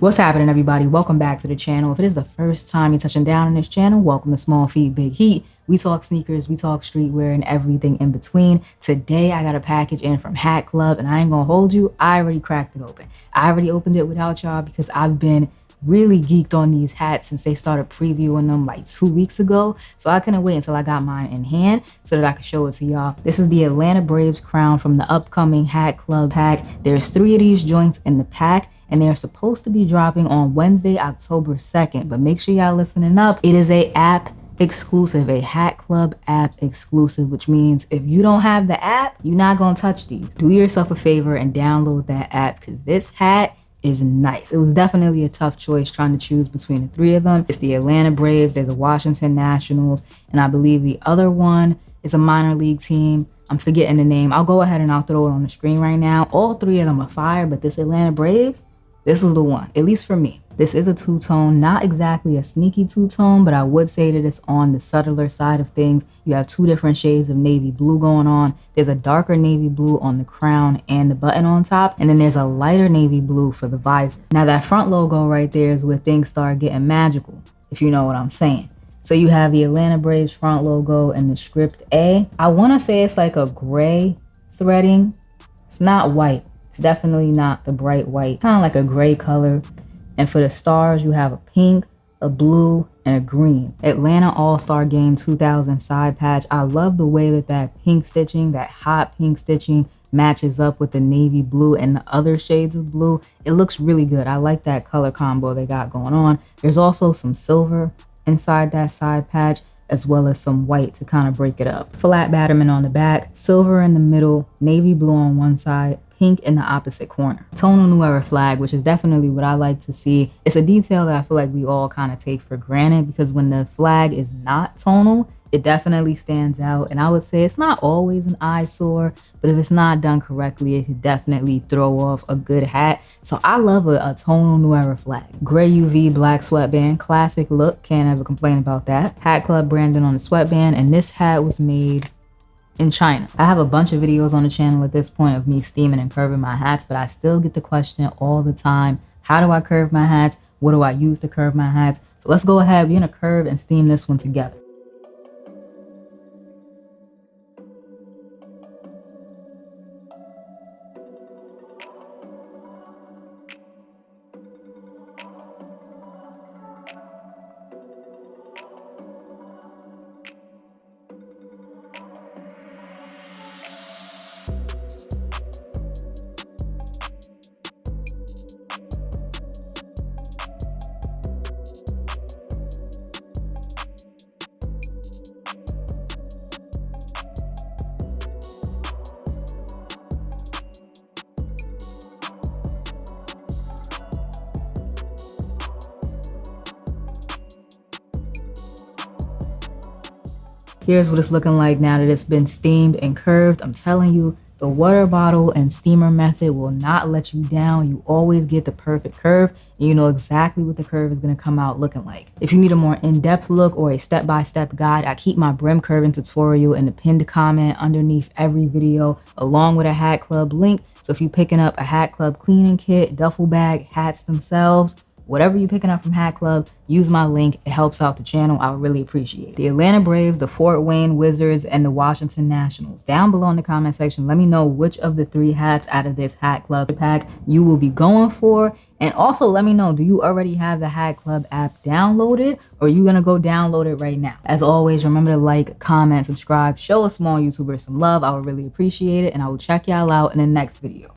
What's happening, everybody? Welcome back to the channel. If it is the first time you're touching down on this channel, welcome to Small Feet Big Heat. We talk sneakers, we talk streetwear, and everything in between. Today I got a package in from Hat Club, and I ain't gonna hold you, I already cracked it open. I already opened it without y'all because I've been really geeked on these hats since they started previewing them like 2 weeks ago. So I couldn't wait until I got mine in hand so that I could show it to y'all. This is the Atlanta Braves crown from the upcoming Hat Club pack. There's 3 of these joints in the pack, and they're supposed to be dropping on Wednesday, October 2nd. But make sure y'all listening up. It is a app exclusive, a Hat Club app exclusive, which means if you don't have the app, you're not gonna touch these. Do yourself a favor and download that app because this hat is nice. It was definitely a tough choice trying to choose between the 3 of them. It's the Atlanta Braves, there's the Washington Nationals, and I believe the other one is a minor league team. I'm forgetting the name. I'll go ahead and I'll throw it on the screen right now. All 3 of them are fire, but this Atlanta Braves, this was the one, at least for me. This is a two-tone, not exactly a sneaky two-tone, but I would say that it's on the subtler side of things. You have 2 different shades of navy blue going on. There's a darker navy blue on the crown and the button on top, and then there's a lighter navy blue for the visor. Now that front logo right there is where things start getting magical, if you know what I'm saying. So you have the Atlanta Braves front logo and the script A. I want to say it's like a gray threading. It's not white. It's definitely not the bright white, kind of like a gray color. And for the stars, you have a pink, a blue, and a green. Atlanta All-Star Game 2000 side patch. I love the way that pink stitching, that hot pink stitching, matches up with the navy blue and the other shades of blue. It looks really good. I like that color combo they got going on. There's also some silver inside that side patch, as well as some white to kind of break it up. Flat batterman on the back, silver in the middle, navy blue on one side, pink in the opposite corner. Tonal New Era flag, which is definitely what I like to see. It's a detail that I feel like we all kind of take for granted because when the flag is not tonal, it definitely stands out. And I would say it's not always an eyesore, but if it's not done correctly, it could definitely throw off a good hat. So I love a tonal New Era flag. Gray UV black sweatband, classic look, can't ever complain about that. Hat Club branding on the sweatband, and this hat was made in China. I have a bunch of videos on the channel at this point of me steaming and curving my hats, but I still get the question all the time, how do I curve my hats? What do I use to curve my hats? So let's go ahead, we're gonna curve and steam this one together. Here's what it's looking like now that it's been steamed and curved. I'm telling you, the water bottle and steamer method will not let you down. You always get the perfect curve, and you know exactly what the curve is going to come out looking like. If you need a more in-depth look or a step-by-step guide, I keep my brim curving tutorial in the pinned comment underneath every video, along with a Hat Club link. So if you're picking up a Hat Club cleaning kit, duffel bag, hats themselves, whatever you're picking up from Hat Club, use my link. It helps out the channel. I would really appreciate it. The Atlanta Braves, the Fort Wayne Wizards, and the Washington Nationals. Down below in the comment section, let me know which of the 3 hats out of this Hat Club pack you will be going for. And also let me know, do you already have the Hat Club app downloaded, or are you gonna go download it right now? As always, remember to like, comment, subscribe, show a small YouTuber some love. I would really appreciate it, and I will check y'all out in the next video.